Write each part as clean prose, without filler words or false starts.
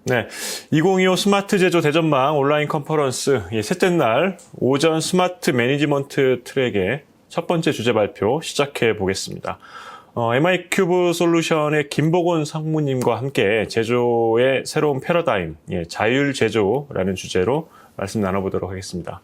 네, 2025 스마트 제조 대전망 온라인 컨퍼런스 셋째 날 오전 스마트 매니지먼트 트랙의 첫 번째 주제 발표 시작해 보겠습니다. MI큐브 솔루션의 김보곤 상무님과 함께 제조의 새로운 패러다임, 자율 제조라는 주제로 말씀 나눠보도록 하겠습니다.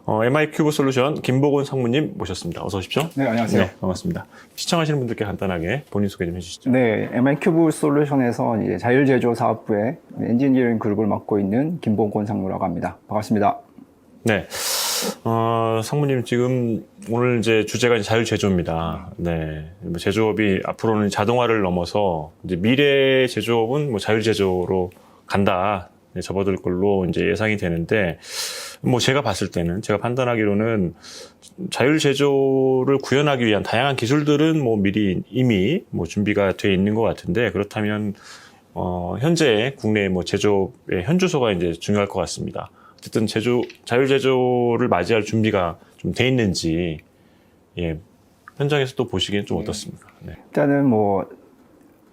MI큐브 솔루션 김보곤 상무님 모셨습니다. 어서 오십시오. 네, 안녕하세요. 네, 반갑습니다. 시청하시는 분들께 간단하게 본인 소개 좀 해주시죠. 네, MI큐브 솔루션에서 이제 자율제조 사업부의 엔지니어링 그룹을 맡고 있는 김보곤 상무라고 합니다. 반갑습니다. 네. 상무님 지금 오늘 이제 주제가 자율 제조입니다. 네. 제조업이 앞으로는 자동화를 넘어서 이제 미래 제조업은 뭐 자율 제조로 간다. 네, 접어들 걸로 이제 예상이 되는데, 뭐 제가 봤을 때는, 제가 판단하기로는 자율 제조를 구현하기 위한 다양한 기술들은 뭐 미리 이미 뭐 준비가 돼 있는 것 같은데, 그렇다면 현재 국내 뭐 제조의 현주소가 이제 중요할 것 같습니다. 어쨌든 자율 제조를 맞이할 준비가 좀 돼 있는지, 현장에서 또 보시기엔 좀 어떻습니까? 네. 일단은 뭐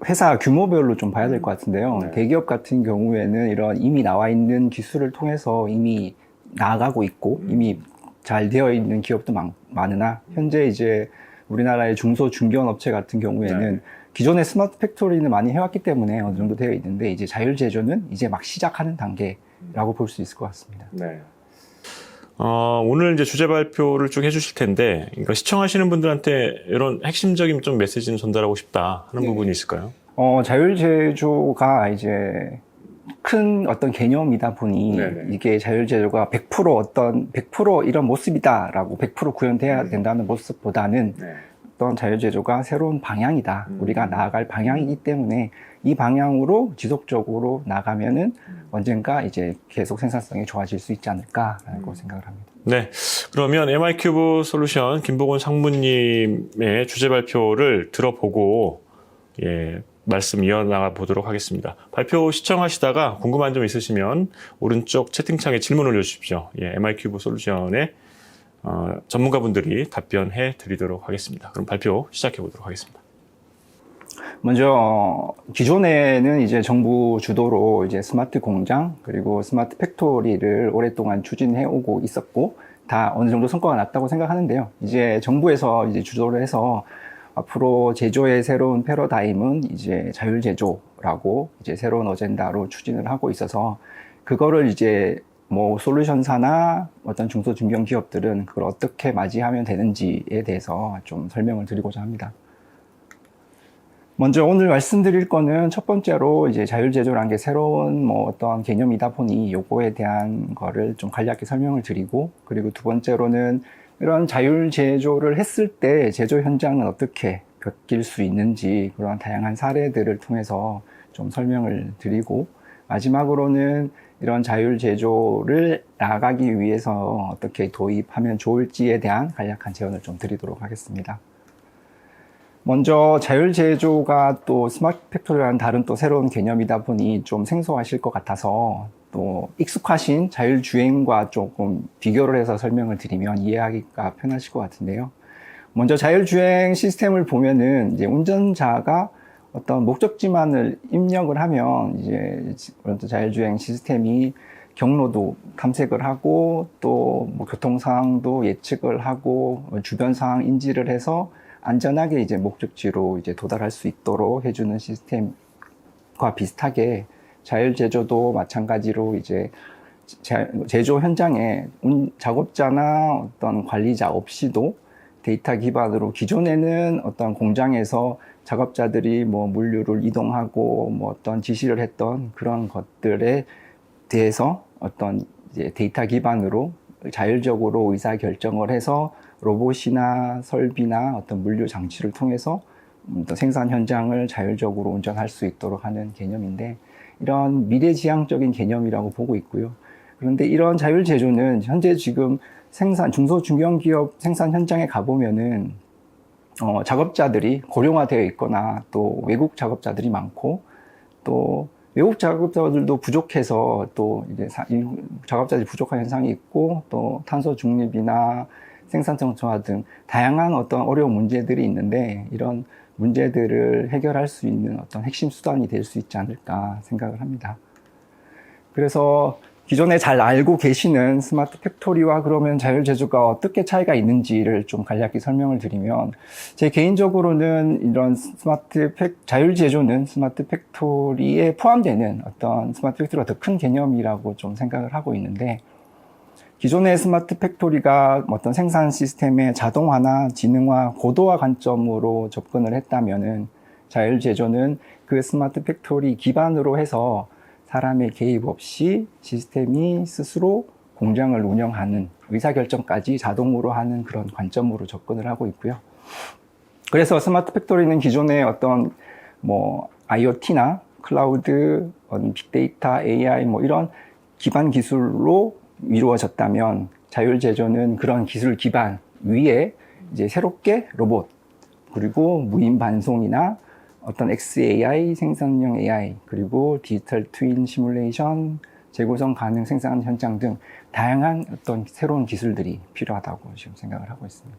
회사 규모별로 좀 봐야 될 것 같은데요. 네. 대기업 같은 경우에는 이런 이미 나와 있는 기술을 통해서 이미 나아가고 있고 이미 잘 되어 있는 기업도 많으나 현재 이제 우리나라의 중소 중견 업체 같은 경우에는 네. 기존의 스마트 팩토리는 많이 해왔기 때문에 어느 정도 되어 있는데 이제 자율 제조는 이제 막 시작하는 단계라고 볼 수 있을 것 같습니다. 네. 오늘 이제 주제 발표를 쭉 해주실 텐데, 그러니까 시청하시는 분들한테 이런 핵심적인 좀 메시지는 전달하고 싶다 하는 부분이 있을까요? 자율 제조가 이제 큰 어떤 개념이다 보니 네네. 이게 자율 제조가 100% 이런 모습이다라고 100% 구현돼야 된다는 모습보다는 네. 어떤 자율 제조가 새로운 방향이다. 우리가 나아갈 방향이기 때문에 이 방향으로 지속적으로 나가면은 언젠가 이제 계속 생산성이 좋아질 수 있지 않을까라고 생각을 합니다. 네. 그러면 MI큐브 솔루션 김보곤 상무님의 주제 발표를 들어보고, 말씀 이어나가 보도록 하겠습니다. 발표 시청하시다가 궁금한 점 있으시면 오른쪽 채팅창에 질문 올려주십시오. MI큐브 솔루션의 전문가분들이 답변해 드리도록 하겠습니다. 그럼 발표 시작해 보도록 하겠습니다. 먼저 기존에는 이제 정부 주도로 이제 스마트 공장 그리고 스마트 팩토리를 오랫동안 추진해 오고 있었고 다 어느 정도 성과가 났다고 생각하는데요. 이제 정부에서 이제 주도를 해서 앞으로 제조의 새로운 패러다임은 이제 자율 제조라고 이제 새로운 어젠다로 추진을 하고 있어서 그거를 이제 뭐 솔루션사나 어떤 중소 중견 기업들은 그걸 어떻게 맞이하면 되는지에 대해서 좀 설명을 드리고자 합니다. 먼저 오늘 말씀드릴 거는 첫 번째로 이제 자율 제조라는 게 새로운 뭐 어떤 개념이다 보니 요거에 대한 거를 좀 간략하게 설명을 드리고, 그리고 두 번째로는 이런 자율 제조를 했을 때 제조 현장은 어떻게 바뀔 수 있는지 그런 다양한 사례들을 통해서 좀 설명을 드리고, 마지막으로는 이런 자율 제조를 나아가기 위해서 어떻게 도입하면 좋을지에 대한 간략한 제언을 좀 드리도록 하겠습니다. 먼저 자율 제조가 또 스마트 팩토리와는 다른 또 새로운 개념이다 보니 좀 생소하실 것 같아서 또 익숙하신 자율 주행과 조금 비교를 해서 설명을 드리면 이해하기가 편하실 것 같은데요. 먼저 자율 주행 시스템을 보면은 이제 운전자가 어떤 목적지만을 입력을 하면 이제 자율 주행 시스템이 경로도 탐색을 하고 또 뭐 교통 상황도 예측을 하고 주변 상황 인지를 해서 안전하게 이제 목적지로 이제 도달할 수 있도록 해주는 시스템과 비슷하게 자율 제조도 마찬가지로 이제 제조 현장에 작업자나 어떤 관리자 없이도 데이터 기반으로 기존에는 어떤 공장에서 작업자들이 뭐 물류를 이동하고 뭐 어떤 지시를 했던 그런 것들에 대해서 어떤 이제 데이터 기반으로 자율적으로 의사 결정을 해서 로봇이나 설비나 어떤 물류 장치를 통해서 생산 현장을 자율적으로 운전할 수 있도록 하는 개념인데, 이런 미래지향적인 개념이라고 보고 있고요. 그런데 이런 자율 제조는 현재 지금 중소 중견기업 생산 현장에 가보면은 작업자들이 고령화되어 있거나 또 외국 작업자들이 많고 또 외국 작업자들도 부족해서 또 이제 작업자들이 부족한 현상이 있고 또 탄소 중립이나 생산성 저하 등 다양한 어떤 어려운 문제들이 있는데, 이런 문제들을 해결할 수 있는 어떤 핵심 수단이 될 수 있지 않을까 생각을 합니다. 그래서 기존에 잘 알고 계시는 스마트 팩토리와 그러면 자율제조가 어떻게 차이가 있는지를 좀 간략히 설명을 드리면, 제 개인적으로는 이런 자율제조는 스마트 팩토리에 포함되는 어떤 스마트 팩토리가 더 큰 개념이라고 좀 생각을 하고 있는데, 기존의 스마트 팩토리가 어떤 생산 시스템의 자동화나 지능화, 고도화 관점으로 접근을 했다면은, 자율제조는 그 스마트 팩토리 기반으로 해서 사람의 개입 없이 시스템이 스스로 공장을 운영하는, 의사결정까지 자동으로 하는 그런 관점으로 접근을 하고 있고요. 그래서 스마트 팩토리는 기존의 어떤 IoT나 클라우드, 빅데이터, AI 이런 기반 기술로 이루어졌다면, 자율제조는 그런 기술 기반 위에 이제 새롭게 로봇, 그리고 무인 반송이나 어떤 XAI, 생산형 AI, 그리고 디지털 트윈 시뮬레이션, 재구성 가능 생산 현장 등 다양한 어떤 새로운 기술들이 필요하다고 지금 생각을 하고 있습니다.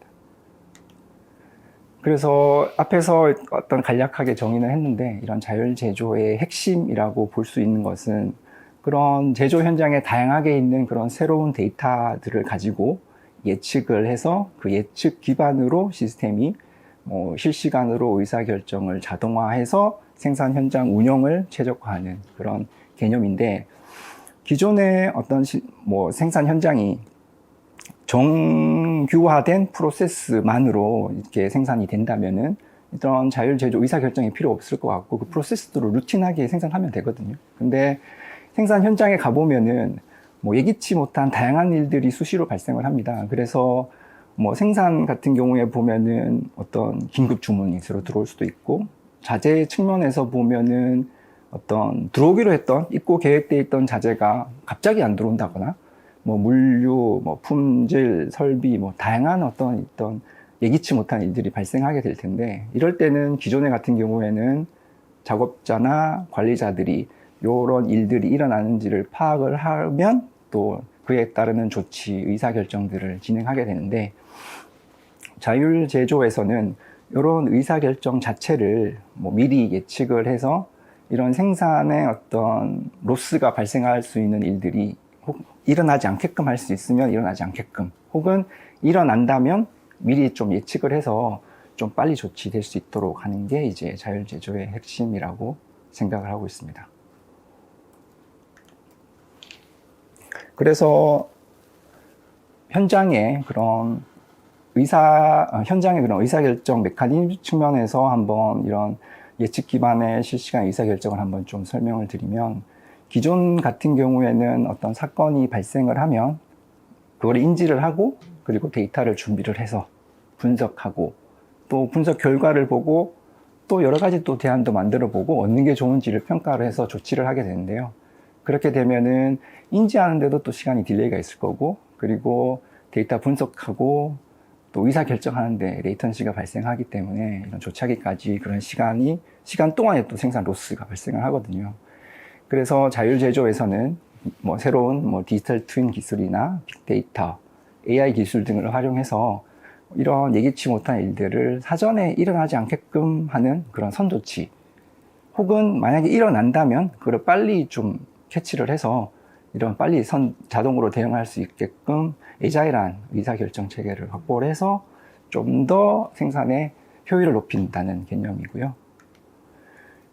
그래서 앞에서 어떤 간략하게 정의는 했는데, 이런 자율제조의 핵심이라고 볼 수 있는 것은 그런 제조 현장에 다양하게 있는 그런 새로운 데이터들을 가지고 예측을 해서 그 예측 기반으로 시스템이 실시간으로 의사결정을 자동화해서 생산 현장 운영을 최적화하는 그런 개념인데, 기존의 어떤 생산 현장이 정규화된 프로세스만으로 이렇게 생산이 된다면은 이런 자율제조 의사결정이 필요 없을 것 같고, 그 프로세스대로 루틴하게 생산하면 되거든요. 근데 생산 현장에 가보면은 예기치 못한 다양한 일들이 수시로 발생을 합니다. 그래서 생산 같은 경우에 보면은 어떤 긴급 주문이 새로 들어올 수도 있고, 자재 측면에서 보면은 어떤 들어오기로 했던, 입고 계획되어 있던 자재가 갑자기 안 들어온다거나, 물류, 품질, 설비, 다양한 어떤 예기치 못한 일들이 발생하게 될 텐데, 이럴 때는 기존에 같은 경우에는 작업자나 관리자들이 이런 일들이 일어나는지를 파악을 하면 또 그에 따르는 조치, 의사결정들을 진행하게 되는데, 자율제조에서는 이런 의사결정 자체를 미리 예측을 해서 이런 생산에 어떤 로스가 발생할 수 있는 일들이 일어나지 않게끔 할 수 있으면 일어나지 않게끔, 혹은 일어난다면 미리 좀 예측을 해서 좀 빨리 조치될 수 있도록 하는 게 이제 자율제조의 핵심이라고 생각을 하고 있습니다. 그래서 현장의 그런 의사결정 메커니즘 측면에서 한번 이런 예측 기반의 실시간 의사결정을 한번 좀 설명을 드리면, 기존 같은 경우에는 어떤 사건이 발생을 하면 그걸 인지를 하고, 그리고 데이터를 준비를 해서 분석하고, 또 분석 결과를 보고, 또 여러 가지 또 대안도 만들어 보고 얻는 게 좋은지를 평가를 해서 조치를 하게 되는데요. 그렇게 되면은 인지하는데도 또 시간이 딜레이가 있을 거고, 그리고 데이터 분석하고 또 의사결정하는데 레이턴시가 발생하기 때문에 이런 조치하기까지 그런 시간 동안에 또 생산 로스가 발생을 하거든요. 그래서 자율제조에서는 새로운 디지털 트윈 기술이나 빅데이터, AI 기술 등을 활용해서 이런 예기치 못한 일들을 사전에 일어나지 않게끔 하는 그런 선조치, 혹은 만약에 일어난다면 그걸 빨리 좀 캐치를 해서 이런 빨리 자동으로 대응할 수 있게끔 애자일한 의사결정 체계를 확보를 해서 좀 더 생산의 효율을 높인다는 개념이고요.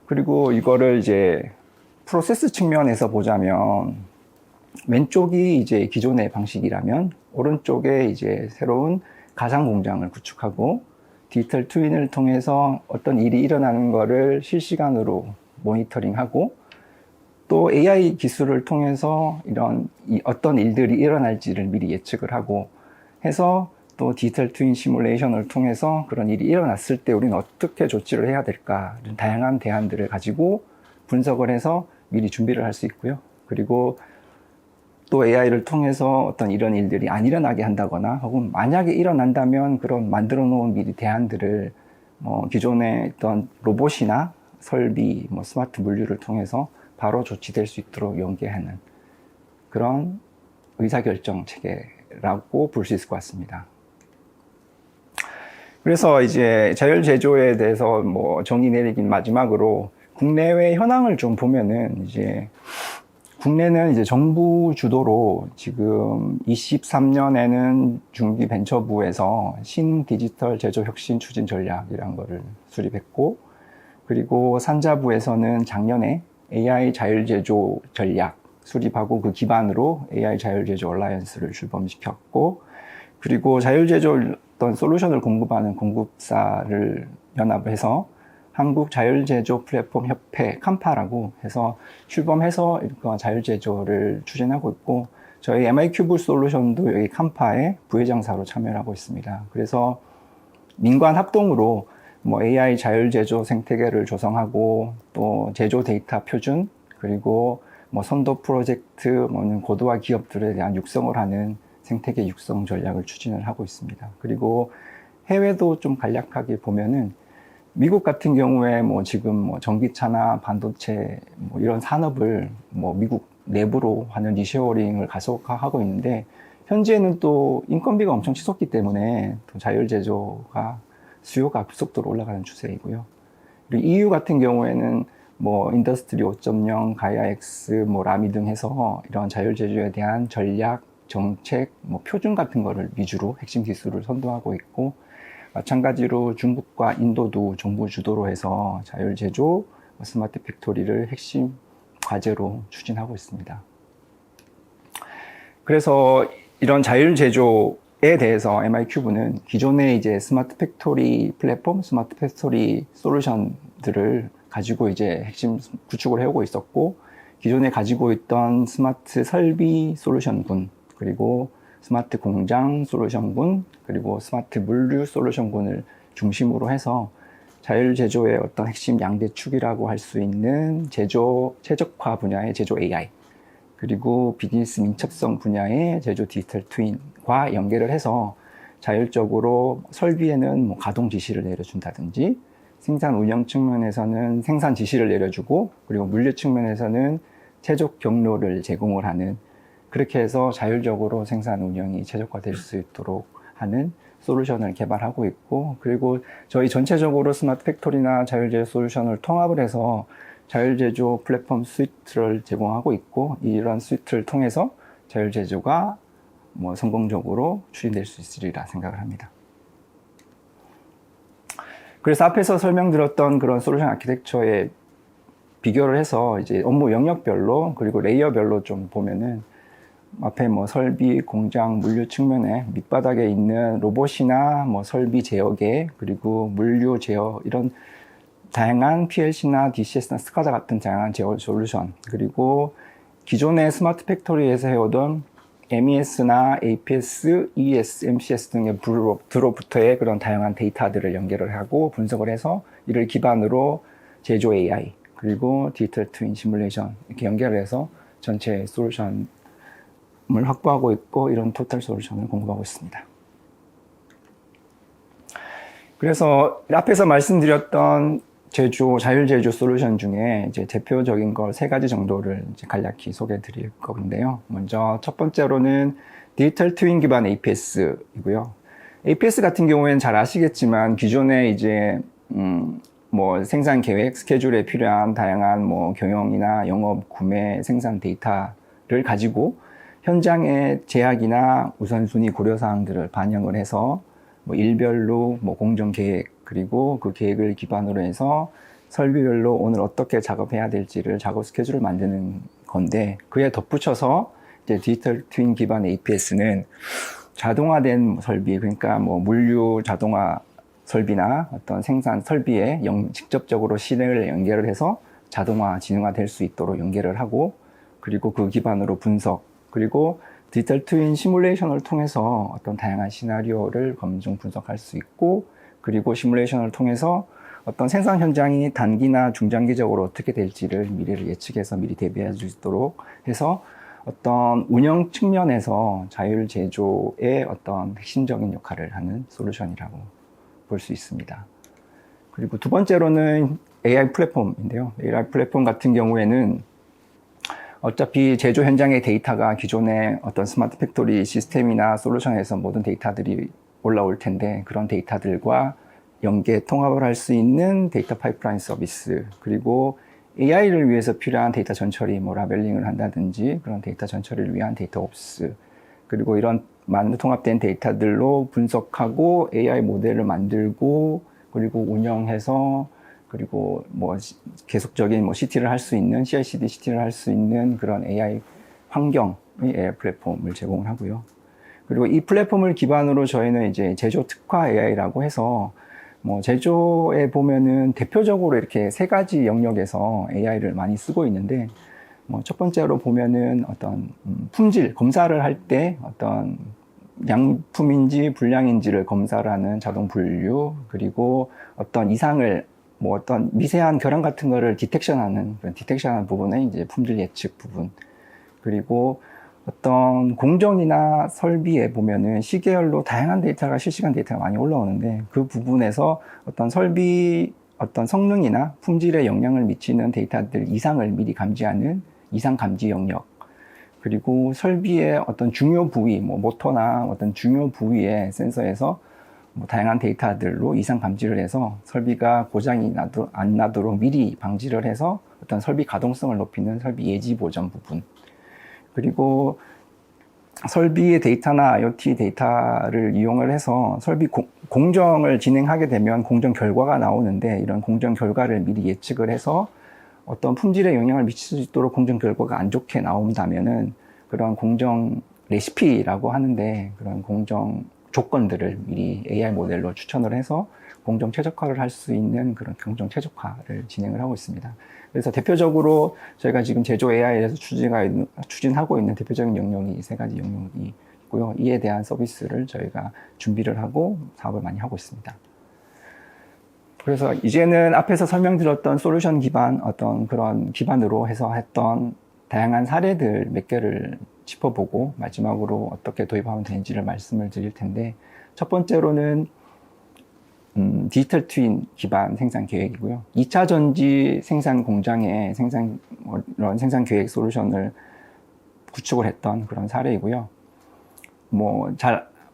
그리고 이거를 이제 프로세스 측면에서 보자면, 왼쪽이 이제 기존의 방식이라면 오른쪽에 이제 새로운 가상 공장을 구축하고 디지털 트윈을 통해서 어떤 일이 일어나는 거를 실시간으로 모니터링하고, 또 AI 기술을 통해서 어떤 일들이 일어날지를 미리 예측을 하고 해서, 또 디지털 트윈 시뮬레이션을 통해서 그런 일이 일어났을 때 우리는 어떻게 조치를 해야 될까, 다양한 대안들을 가지고 분석을 해서 미리 준비를 할 수 있고요. 그리고 또 AI를 통해서 어떤 이런 일들이 안 일어나게 한다거나, 혹은 만약에 일어난다면 그런 만들어 놓은 미리 대안들을 기존의 어떤 로봇이나 설비, 스마트 물류를 통해서 바로 조치될 수 있도록 연계하는 그런 의사결정 체계라고 볼 수 있을 것 같습니다. 그래서 이제 자율제조에 대해서 정의 내리긴 마지막으로 국내외 현황을 좀 보면은, 이제 국내는 이제 정부 주도로 지금 23년에는 중기벤처부에서 신디지털 제조 혁신 추진 전략이라는 거를 수립했고, 그리고 산자부에서는 작년에 AI 자율제조 전략 수립하고 그 기반으로 AI 자율제조 얼라이언스를 출범시켰고, 그리고 자율제조 어떤 솔루션을 공급하는 공급사를 연합해서 한국 자율제조 플랫폼 협회 칸파라고 해서 출범해서 자율제조를 추진하고 있고, 저희 MI큐브 솔루션도 여기 칸파의 부회장사로 참여를 하고 있습니다. 그래서 민관 합동으로 뭐 AI 자율제조 생태계를 조성하고, 또 제조 데이터 표준, 그리고 뭐 선도 프로젝트, 뭐는 고도화 기업들에 대한 육성을 하는 생태계 육성 전략을 추진을 하고 있습니다. 그리고 해외도 좀 간략하게 보면은 미국 같은 경우에 뭐 지금 뭐 전기차나 반도체 뭐 이런 산업을 뭐 미국 내부로 하는 리쇼어링을 가속화하고 있는데, 현재는 또 인건비가 엄청 치솟기 때문에 또 자율제조가 수요가 급속도로 올라가는 추세이고요. 그리고 EU 같은 경우에는 뭐 인더스트리 5.0, 가이아-X, 뭐 라미 등 해서 이런 자율제조에 대한 전략, 정책, 뭐 표준 같은 거를 위주로 핵심 기술을 선도하고 있고, 마찬가지로 중국과 인도도 정부 주도로 해서 자율제조, 스마트 팩토리를 핵심 과제로 추진하고 있습니다. 그래서 이런 자율제조에 대해서 MI큐브는 기존의 이제 스마트 팩토리 플랫폼, 스마트 팩토리 솔루션들을 가지고 이제 핵심 구축을 해오고 있었고, 기존에 가지고 있던 스마트 설비 솔루션군, 그리고 스마트 공장 솔루션군, 그리고 스마트 물류 솔루션군을 중심으로 해서 자율제조의 어떤 핵심 양대축이라고 할 수 있는 제조 최적화 분야의 제조 AI, 그리고 비즈니스 민첩성 분야의 제조 디지털 트윈과 연계를 해서 자율적으로 설비에는 뭐 가동 지시를 내려준다든지, 생산 운영 측면에서는 생산 지시를 내려주고, 그리고 물류 측면에서는 최적 경로를 제공을 하는, 그렇게 해서 자율적으로 생산 운영이 최적화될 수 있도록 하는 솔루션을 개발하고 있고, 그리고 저희 전체적으로 스마트 팩토리나 자율제조 솔루션을 통합을 해서 자율제조 플랫폼 스위트를 제공하고 있고, 이런 스위트를 통해서 자율제조가 뭐 성공적으로 추진될 수 있으리라 생각을 합니다. 그래서 앞에서 설명드렸던 그런 솔루션 아키텍처에 비교를 해서 이제 업무 영역별로, 그리고 레이어별로 좀 보면은, 앞에 뭐 설비, 공장, 물류 측면에 밑바닥에 있는 로봇이나 뭐 설비 제어계, 그리고 물류 제어, 이런 다양한 PLC나 DCS나 스카다 같은 다양한 제어 솔루션, 그리고 기존의 스마트 팩토리에서 해오던 MES나 APS, ES, MCS 등의 들로부터의 그런 다양한 데이터들을 연결을 하고 분석을 해서 이를 기반으로 제조 AI, 그리고 디지털 트윈 시뮬레이션 이렇게 연결을 해서 전체 솔루션을 확보하고 있고, 이런 토탈 솔루션을 공급하고 있습니다. 그래서 앞에서 말씀드렸던 자율제조 솔루션 중에 이제 대표적인 걸 3가지 정도를 이제 간략히 소개해 드릴 건데요. 먼저 첫 번째로는 디지털 트윈 기반 APS이고요. APS 같은 경우에는 잘 아시겠지만 기존에 이제 뭐 생산 계획, 스케줄에 필요한 다양한 뭐 경영이나 영업, 구매, 생산 데이터를 가지고 현장의 제약이나 우선순위 고려 사항들을 반영을 해서 뭐 일별로 뭐 공정 계획, 그리고 그 계획을 기반으로 해서 설비별로 오늘 어떻게 작업해야 될지를 작업 스케줄을 만드는 건데, 그에 덧붙여서 이제 디지털 트윈 기반 APS는 자동화된 설비, 그러니까 뭐 물류 자동화 설비나 어떤 생산 설비에 직접적으로 실행을 연결을 해서 자동화, 지능화 될 수 있도록 연결을 하고, 그리고 그 기반으로 분석, 그리고 디지털 트윈 시뮬레이션을 통해서 어떤 다양한 시나리오를 검증 분석할 수 있고, 그리고 시뮬레이션을 통해서 어떤 생산 현장이 단기나 중장기적으로 어떻게 될지를 미래를 예측해서 미리 대비할 수 있도록 해서 어떤 운영 측면에서 자율제조의 어떤 핵심적인 역할을 하는 솔루션이라고 볼 수 있습니다. 그리고 두 번째로는 AI 플랫폼인데요. AI 플랫폼 같은 경우에는 어차피 제조 현장의 데이터가 기존의 어떤 스마트 팩토리 시스템이나 솔루션에서 모든 데이터들이 올라올 텐데, 그런 데이터들과 연계 통합을 할 수 있는 데이터 파이프라인 서비스, 그리고 AI를 위해서 필요한 데이터 전처리, 뭐 라벨링을 한다든지 그런 데이터 전처리를 위한 데이터 옵스, 그리고 이런 통합된 데이터들로 분석하고 AI 모델을 만들고 그리고 운영해서 그리고 뭐 계속적인 뭐 CT를 할 수 있는 CI/CD CT를 할 수 있는 그런 AI 환경의 AI 플랫폼을 제공을 하고요. 그리고 이 플랫폼을 기반으로 저희는 이제 제조 특화 AI라고 해서 뭐 제조에 보면은 대표적으로 이렇게 세 가지 영역에서 AI를 많이 쓰고 있는데 뭐 첫 번째로 보면은 어떤 품질 검사를 할 때 어떤 양품인지 불량인지를 검사를 하는 자동 분류, 그리고 어떤 이상을 뭐 어떤 미세한 결함 같은 거를 디텍션하는 그런 디텍션하는 부분에 이제 품질 예측 부분, 그리고 어떤 공정이나 설비에 보면은 시계열로 다양한 데이터가 실시간 데이터가 많이 올라오는데 그 부분에서 어떤 설비 어떤 성능이나 품질에 영향을 미치는 데이터들 이상을 미리 감지하는 이상 감지 영역, 그리고 설비의 어떤 중요 부위, 뭐 모터나 어떤 중요 부위의 센서에서 뭐 다양한 데이터들로 이상 감지를 해서 설비가 고장이 안 나도록 미리 방지를 해서 어떤 설비 가동성을 높이는 설비 예지 보전 부분, 그리고 설비의 데이터나 IoT 데이터를 이용을 해서 설비 공정을 진행하게 되면 공정 결과가 나오는데 이런 공정 결과를 미리 예측을 해서 어떤 품질에 영향을 미칠 수 있도록 공정 결과가 안 좋게 나온다면은 그런 공정 레시피라고 하는데 그런 공정 조건들을 미리 AI 모델로 추천을 해서 공정 최적화를 할 수 있는 그런 공정 최적화를 진행을 하고 있습니다. 그래서 대표적으로 저희가 지금 제조 AI에서 추진하고 있는 대표적인 영역이 이 세 가지 영역이 있고요. 이에 대한 서비스를 저희가 준비를 하고 사업을 많이 하고 있습니다. 그래서 이제는 앞에서 설명드렸던 솔루션 기반 어떤 그런 기반으로 해서 했던 다양한 사례들 몇 개를 짚어보고 마지막으로 어떻게 도입하면 되는지를 말씀을 드릴 텐데, 첫 번째로는 디지털 트윈 기반 생산 계획이고요. 2차 전지 생산 공장에 이런 생산 계획 솔루션을 구축을 했던 그런 사례이고요.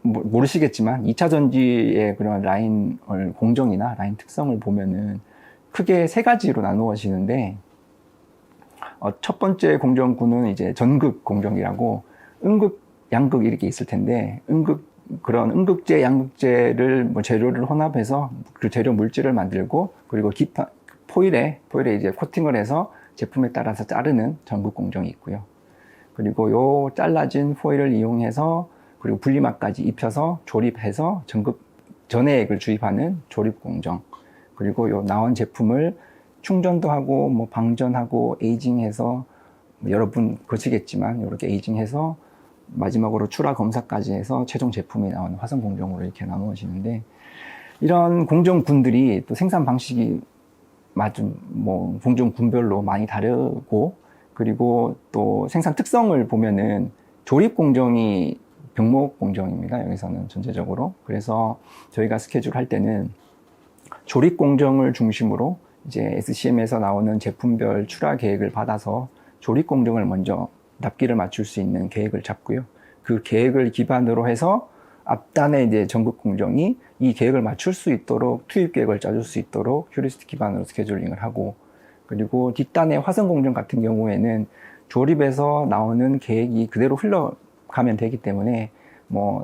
모르시겠지만 2차 전지의 그런 라인 공정이나 라인 특성을 보면은 크게 세 가지로 나누어지는데, 첫 번째 공정구는 이제 전극 공정이라고 음극, 양극 이렇게 있을 텐데, 그런 음극재, 양극재를 재료를 혼합해서 그 재료 물질을 만들고, 그리고 포일에 이제 코팅을 해서 제품에 따라서 자르는 전극 공정이 있고요. 그리고 요 잘라진 포일을 이용해서 그리고 분리막까지 입혀서 조립해서 전해액을 주입하는 조립 공정. 그리고 요 나온 제품을 충전도 하고 방전하고 에이징해서 여러분 거치겠지만 이렇게 에이징해서 마지막으로 출하 검사까지 해서 최종 제품이 나오는 화성 공정으로 이렇게 나누어지는데, 이런 공정군들이 또 생산 방식이 공정군별로 많이 다르고, 그리고 또 생산 특성을 보면은 조립 공정이 병목 공정입니다. 여기서는 전체적으로. 그래서 저희가 스케줄 할 때는 조립 공정을 중심으로 이제 SCM에서 나오는 제품별 출하 계획을 받아서 조립 공정을 먼저 납기를 맞출 수 있는 계획을 잡고요. 그 계획을 기반으로 해서 앞단에 이제 전극 공정이 이 계획을 맞출 수 있도록 투입 계획을 짜줄 수 있도록 휴리스틱 기반으로 스케줄링을 하고, 그리고 뒷단의 화성 공정 같은 경우에는 조립에서 나오는 계획이 그대로 흘러가면 되기 때문에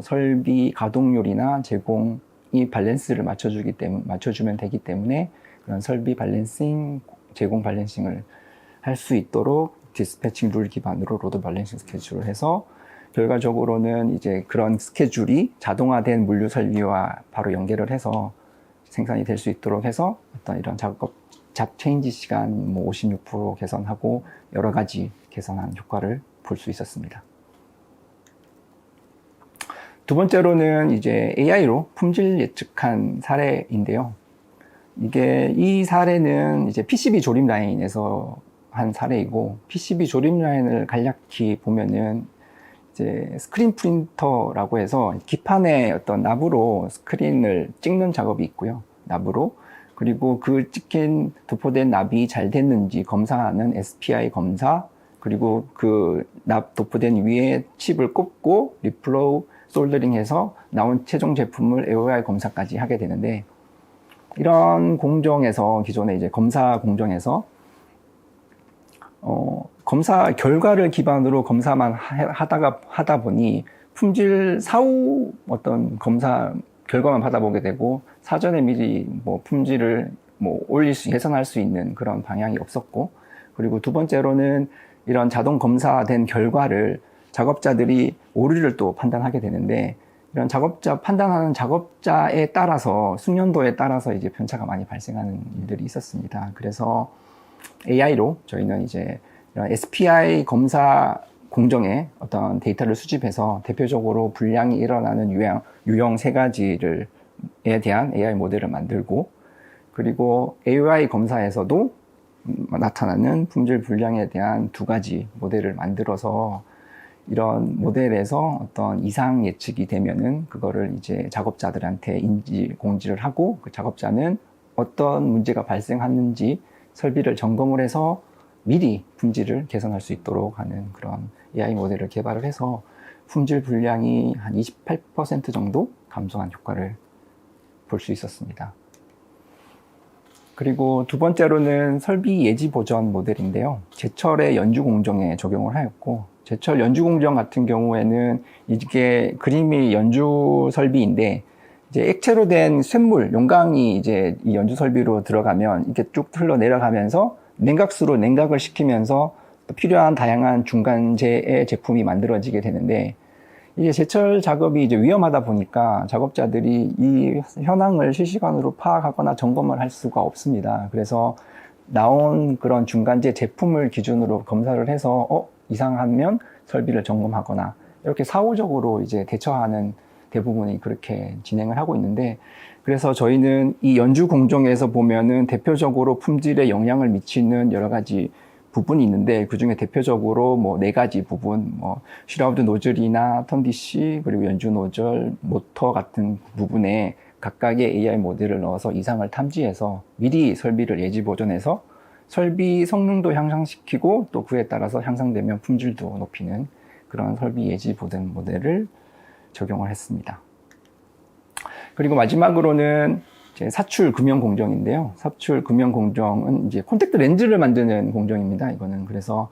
설비 가동률이나 제공이 밸런스를 맞춰주면 되기 때문에 그런 설비 밸런싱, 제공 밸런싱을 할 수 있도록 디스패칭 룰 기반으로 로드 밸런싱 스케줄을 해서 결과적으로는 이제 그런 스케줄이 자동화된 물류 설비와 바로 연결을 해서 생산이 될 수 있도록 해서 어떤 이런 잡 체인지 시간 56% 개선하고 여러 가지 개선한 효과를 볼 수 있었습니다. 두 번째로는 이제 AI로 품질 예측한 사례인데요. 이 사례는 이제 PCB 조립 라인에서 한 사례이고, PCB 조립 라인을 간략히 보면은 이제 스크린 프린터라고 해서 기판에 어떤 납으로 스크린을 찍는 작업이 있고요. 납으로. 그리고 그 찍힌 도포된 납이 잘 됐는지 검사하는 SPI 검사, 그리고 그 납 도포된 위에 칩을 꼽고 리플로우 솔더링 해서 나온 최종 제품을 AOI 검사까지 하게 되는데, 이런 공정에서 기존에 이제 검사 공정에서 검사 결과를 기반으로 검사만 하다 보니 품질 사후 어떤 검사 결과만 받아보게 되고 사전에 미리 뭐 품질을 뭐 개선할 수 있는 그런 방향이 없었고, 그리고 두 번째로는 이런 자동 검사된 결과를 작업자들이 오류를 또 판단하게 되는데, 이런 판단하는 작업자에 따라서 숙련도에 따라서 이제 편차가 많이 발생하는 일들이 있었습니다. 그래서 AI로 저희는 이제 이런 SPI 검사 공정에 어떤 데이터를 수집해서 대표적으로 불량이 일어나는 유형 세 가지에 대한 AI 모델을 만들고, 그리고 AUI 검사에서도 나타나는 품질 불량에 대한 두 가지 모델을 만들어서 이런 모델에서 어떤 이상 예측이 되면은 그거를 이제 작업자들한테 공지를 하고, 그 작업자는 어떤 문제가 발생하는지 설비를 점검을 해서 미리 품질을 개선할 수 있도록 하는 그런 AI 모델을 개발을 해서 품질 불량이 한 28% 정도 감소한 효과를 볼 수 있었습니다. 그리고 두 번째로는 설비 예지 보전 모델인데요. 제철의 연주 공정에 적용을 하였고, 제철 연주 공정 같은 경우에는 이게 그림이 연주 설비인데, 이제 액체로 된 쇳물, 용광이 이제 이 연주 설비로 들어가면 이렇게 쭉 흘러 내려가면서 냉각수로 냉각을 시키면서 필요한 다양한 중간재의 제품이 만들어지게 되는데, 이게 제철 작업이 이제 위험하다 보니까 작업자들이 이 현황을 실시간으로 파악하거나 점검을 할 수가 없습니다. 그래서 나온 그런 중간재 제품을 기준으로 검사를 해서 이상하면 설비를 점검하거나 이렇게 사후적으로 이제 대처하는 대부분이 그렇게 진행을 하고 있는데, 그래서 저희는 이 연주 공정에서 보면은 대표적으로 품질에 영향을 미치는 여러 가지 부분이 있는데, 그 중에 대표적으로 뭐 네 가지 부분, 뭐 슈라우드 노즐이나 턴디시, 그리고 연주 노즐, 모터 같은 부분에 각각의 AI 모델을 넣어서 이상을 탐지해서 미리 설비를 예지 보존해서 설비 성능도 향상시키고, 또 그에 따라서 향상되면 품질도 높이는 그런 설비 예지 보존 모델을 적용을 했습니다. 그리고 마지막으로는 사출 금형 공정인데요. 사출 금형 공정은 이제 콘택트 렌즈를 만드는 공정입니다. 이거는 그래서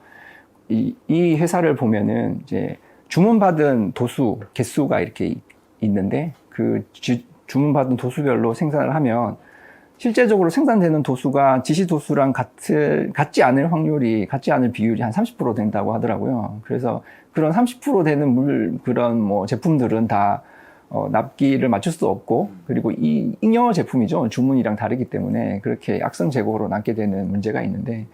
이 회사를 보면은 이제 주문받은 도수 개수가 이렇게 있는데, 그 주문받은 도수별로 생산을 하면 실제적으로 생산되는 도수가 지시 도수랑 같지 않을 비율이 한 30% 된다고 하더라고요. 그래서 그런 30% 되는 그런 뭐 제품들은 다 납기를 맞출 수 없고, 그리고 이 잉여 제품이죠. 주문이랑 다르기 때문에 그렇게 악성 재고로 남게 되는 문제가 있는데,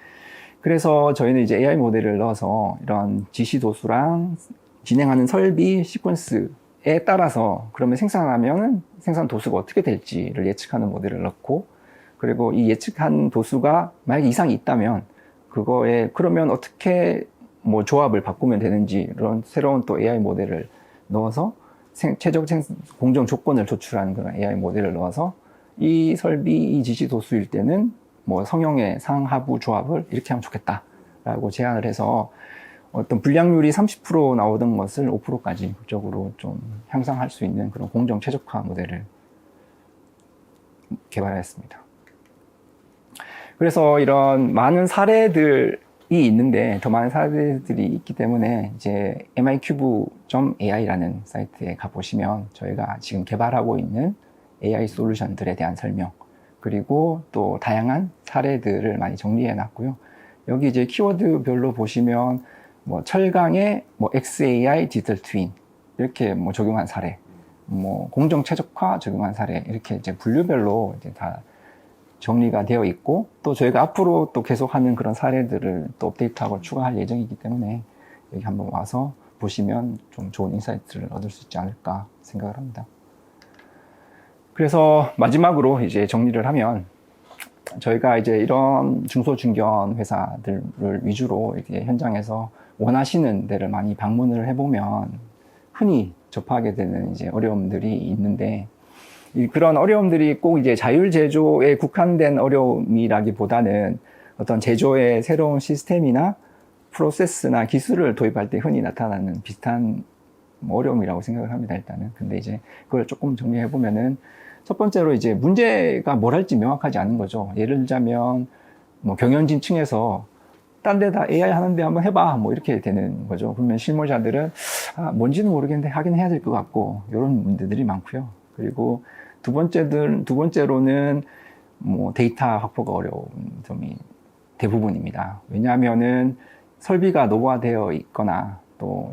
그래서 저희는 이제 AI 모델을 넣어서 이런 지시 도수랑 진행하는 설비 시퀀스에 따라서 그러면 생산하면 생산 도수가 어떻게 될지를 예측하는 모델을 넣고, 그리고 이 예측한 도수가 만약에 이상이 있다면 그러면 어떻게 뭐 조합을 바꾸면 되는지, 이런 새로운 또 AI 모델을 넣어서 최적 공정 조건을 조출하는 그런 AI 모델을 넣어서 이 설비 이 지시 도수일 때는 뭐 성형의 상하부 조합을 이렇게 하면 좋겠다라고 제안을 해서 어떤 불량률이 30% 나오던 것을 5%까지 극적으로 좀 향상할 수 있는 그런 공정 최적화 모델을 개발했습니다. 그래서 이런 많은 사례들이 있는데, 더 많은 사례들이 있기 때문에 이제 mycube.ai라는 사이트에 가보시면 저희가 지금 개발하고 있는 AI 솔루션들에 대한 설명, 그리고 또 다양한 사례들을 많이 정리해 놨고요. 여기 이제 키워드별로 보시면 뭐 철강에 뭐 XAI 디지털 트윈 이렇게 뭐 적용한 사례, 뭐 공정 최적화 적용한 사례, 이렇게 이제 분류별로 이제 다 정리가 되어 있고, 또 저희가 앞으로 또 계속하는 그런 사례들을 또 업데이트하고 추가할 예정이기 때문에 여기 한번 와서 보시면 좀 좋은 인사이트를 얻을 수 있지 않을까 생각을 합니다. 그래서 마지막으로 이제 정리를 하면, 저희가 이제 이런 중소중견 회사들을 위주로 이렇게 현장에서 원하시는 데를 많이 방문을 해보면 흔히 접하게 되는 이제 어려움들이 있는데, 그런 어려움들이 꼭 이제 자율 제조에 국한된 어려움이라기보다는 어떤 제조의 새로운 시스템이나 프로세스나 기술을 도입할 때 흔히 나타나는 비슷한 어려움이라고 생각을 합니다, 일단은. 근데 이제 그걸 조금 정리해 보면은, 첫 번째로 이제 문제가 뭘 할지 명확하지 않은 거죠. 예를 들자면 뭐 경영진 층에서 딴 데다 AI 하는데 한번 해봐. 뭐 이렇게 되는 거죠. 그러면 실무자들은 뭔지는 모르겠는데 하긴 해야 될 것 같고, 이런 문제들이 많고요. 그리고 두 번째로는 뭐 데이터 확보가 어려운 점이 대부분입니다. 왜냐하면은 설비가 노후화되어 있거나 또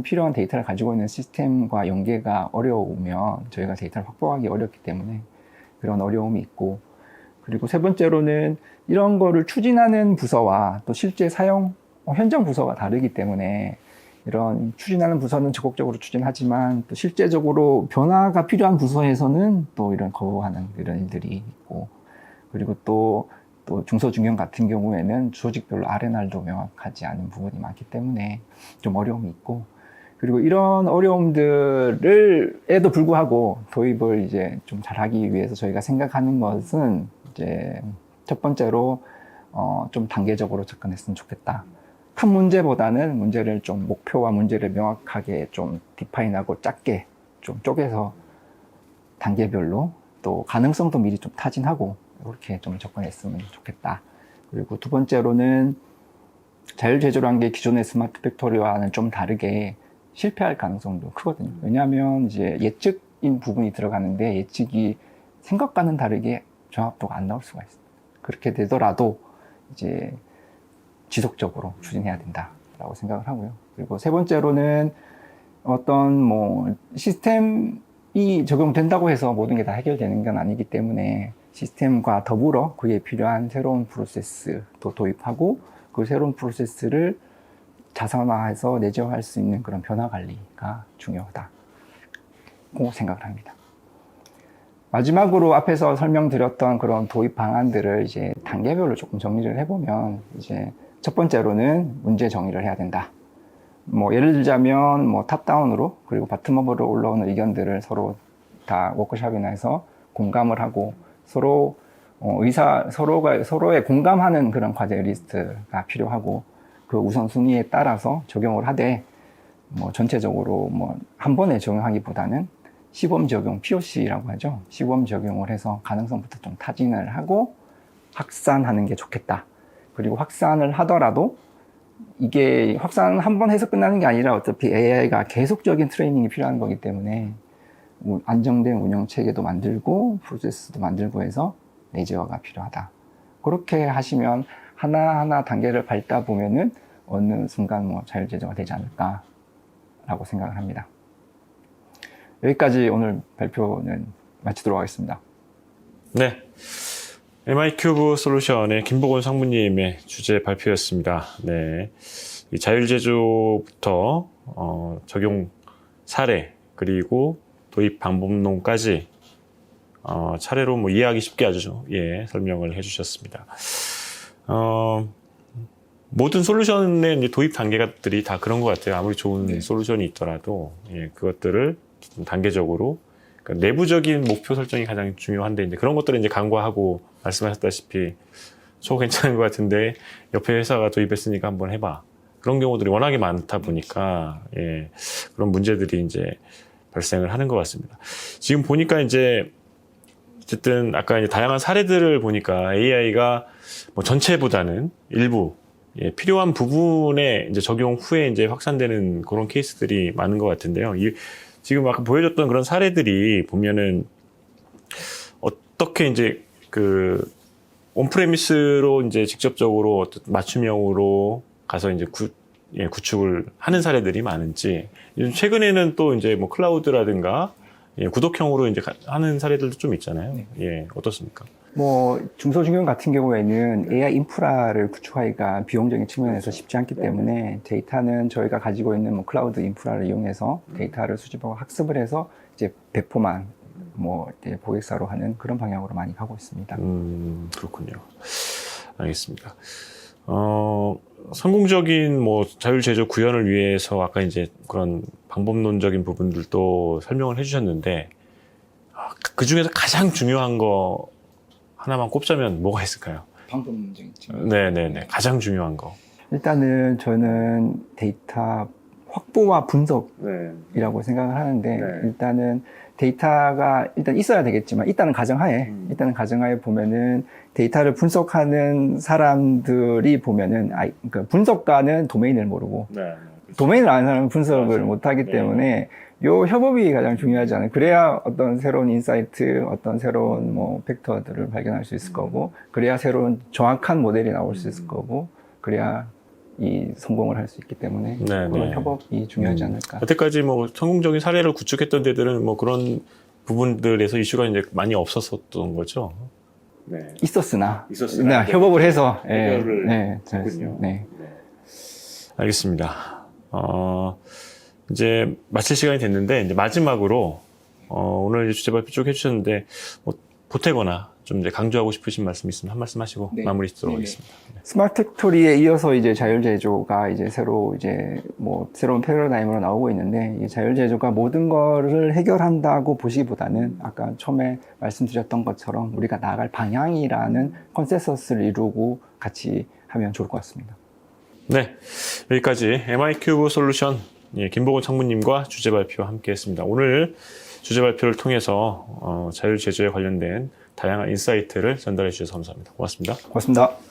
필요한 데이터를 가지고 있는 시스템과 연계가 어려우면 저희가 데이터를 확보하기 어렵기 때문에 그런 어려움이 있고, 그리고 세 번째로는 이런 거를 추진하는 부서와 또 실제 사용 현장 부서가 다르기 때문에, 이런 추진하는 부서는 적극적으로 추진하지만 또 실제적으로 변화가 필요한 부서에서는 또 이런 거부하는 이런 일들이 있고, 그리고 또 중소중견 같은 경우에는 조직별로 R&R도 명확하지 않은 부분이 많기 때문에 좀 어려움이 있고, 그리고 이런 어려움들에도 불구하고 도입을 이제 좀 잘하기 위해서 저희가 생각하는 것은 이제 첫 번째로 좀 단계적으로 접근했으면 좋겠다. 큰 문제보다는 문제를 좀 목표와 문제를 명확하게 좀 디파인하고 작게 좀 쪼개서 단계별로 또 가능성도 미리 좀 타진하고 이렇게 좀 접근했으면 좋겠다. 그리고 두 번째로는 자율제조라는 게 기존의 스마트 팩토리와는 좀 다르게 실패할 가능성도 크거든요. 왜냐하면 이제 예측인 부분이 들어가는데 예측이 생각과는 다르게 정확도가 안 나올 수가 있습니다. 그렇게 되더라도 이제 지속적으로 추진해야 된다라고 생각을 하고요. 그리고 세 번째로는 어떤 뭐 시스템이 적용된다고 해서 모든 게 다 해결되는 건 아니기 때문에 시스템과 더불어 그에 필요한 새로운 프로세스도 도입하고 그 새로운 프로세스를 자산화해서 내재화할 수 있는 그런 변화 관리가 중요하다고 생각을 합니다. 마지막으로 앞에서 설명드렸던 그런 도입 방안들을 이제 단계별로 조금 정리를 해보면, 이제 첫 번째로는 문제 정의를 해야 된다. 뭐 예를 들자면 뭐 탑다운으로 그리고 바텀업으로 올라오는 의견들을 서로 다 워크숍이나 해서 공감을 하고 서로의 공감하는 그런 과제 리스트가 필요하고, 그 우선순위에 따라서 적용을 하되, 뭐 전체적으로 뭐 한 번에 적용하기보다는 시범 적용, POC라고 하죠. 시범 적용을 해서 가능성부터 좀 타진을 하고 확산하는 게 좋겠다. 그리고 확산을 하더라도 이게 확산 한 번 해서 끝나는 게 아니라 어차피 AI가 계속적인 트레이닝이 필요한 거기 때문에 안정된 운영 체계도 만들고 프로세스도 만들고 해서 내재화가 필요하다. 그렇게 하시면 하나하나 단계를 밟다 보면은 어느 순간 뭐 자율제조가 되지 않을까라고 생각을 합니다. 여기까지 오늘 발표는 마치도록 하겠습니다. 네. MI큐브 솔루션의 김보건 상무님의 주제 발표였습니다. 네. 이 자율제조부터 적용 사례, 그리고 도입 방법론까지 차례로 뭐 이해하기 쉽게 아주 설명을 해주셨습니다. 모든 솔루션의 이제 도입 단계들이 다 그런 것 같아요. 아무리 좋은 솔루션이 있더라도 그것들을 좀 단계적으로, 그러니까 내부적인 목표 설정이 가장 중요한데, 이제 그런 것들을 이제 간과하고 말씀하셨다시피 저거 괜찮은 것 같은데 옆에 회사가 도입했으니까 한번 해봐. 그런 경우들이 워낙에 많다 보니까 그런 문제들이 이제 발생을 하는 것 같습니다. 지금 보니까 이제 어쨌든 아까 이제 다양한 사례들을 보니까 AI가 뭐 전체보다는 일부 필요한 부분에 이제 적용 후에 이제 확산되는 그런 케이스들이 많은 것 같은데요. 지금 아까 보여줬던 그런 사례들이 보면은 어떻게 이제 그 온프레미스로 이제 직접적으로 어떤 맞춤형으로 가서 이제 구축을 하는 사례들이 많은지, 요즘 최근에는 또 이제 뭐 클라우드라든가 구독형으로 이제 하는 사례들도 좀 있잖아요. 어떻습니까? 뭐 중소중견 같은 경우에는 AI 인프라를 구축하기가 비용적인 측면에서 쉽지 않기 때문에 데이터는 저희가 가지고 있는 뭐 클라우드 인프라를 이용해서 데이터를 수집하고 학습을 해서 이제 배포만 뭐 이제 고객사로 하는 그런 방향으로 많이 가고 있습니다. 그렇군요. 알겠습니다. 성공적인 뭐 자율제조 구현을 위해서 아까 이제 그런 방법론적인 부분들도 설명을 해주셨는데, 그 중에서 가장 중요한 거 하나만 꼽자면 뭐가 있을까요? 방법론적인 측면. 네네네. 가장 중요한 거. 일단은 저는 데이터 확보와 분석이라고 생각을 하는데, 일단은 데이터가 일단 있어야 되겠지만 일단은 가정하에 보면은 데이터를 분석하는 사람들이 보면은 그러니까 분석가는 도메인을 모르고 네. 도메인을 아는 사람은 분석을 맞아요. 못하기 네. 때문에 요 협업이 가장 중요하지 않아요. 그래야 어떤 새로운 인사이트, 어떤 새로운 뭐 팩터들을 발견할 수 있을 거고, 그래야 새로운 정확한 모델이 나올 수 있을 거고, 그래야 이 성공을 할 수 있기 때문에 네, 그런 네. 협업이 중요하지 않을까. 여태까지 뭐 성공적인 사례를 구축했던 데들은 뭐 그런 부분들에서 이슈가 이제 많이 없었던 거죠. 네. 있었으나 있었으나 네, 협업을 해서 해결을 네, 했군요. 네. 알겠습니다. 이제 마칠 시간이 됐는데 이제 마지막으로 오늘 주제 발표 쭉 해주셨는데 뭐 보태거나 좀 이제 강조하고 싶으신 말씀 있으면 한 말씀 하시고 네. 마무리 짓도록 네. 하겠습니다. 네. 스마트 팩토리에 이어서 이제 자율 제조가 이제 새로운 패러다임으로 나오고 있는데, 이 자율 제조가 모든 거를 해결한다고 보시기보다는 아까 처음에 말씀드렸던 것처럼 우리가 나아갈 방향이라는 컨센서스를 이루고 같이 하면 좋을 것 같습니다. 네, 여기까지 MI큐브 솔루션 김보건 창무님과 주제 발표와 함께했습니다. 오늘 주제 발표를 통해서 자율 제조에 관련된 다양한 인사이트를 전달해 주셔서 감사합니다. 고맙습니다. 고맙습니다.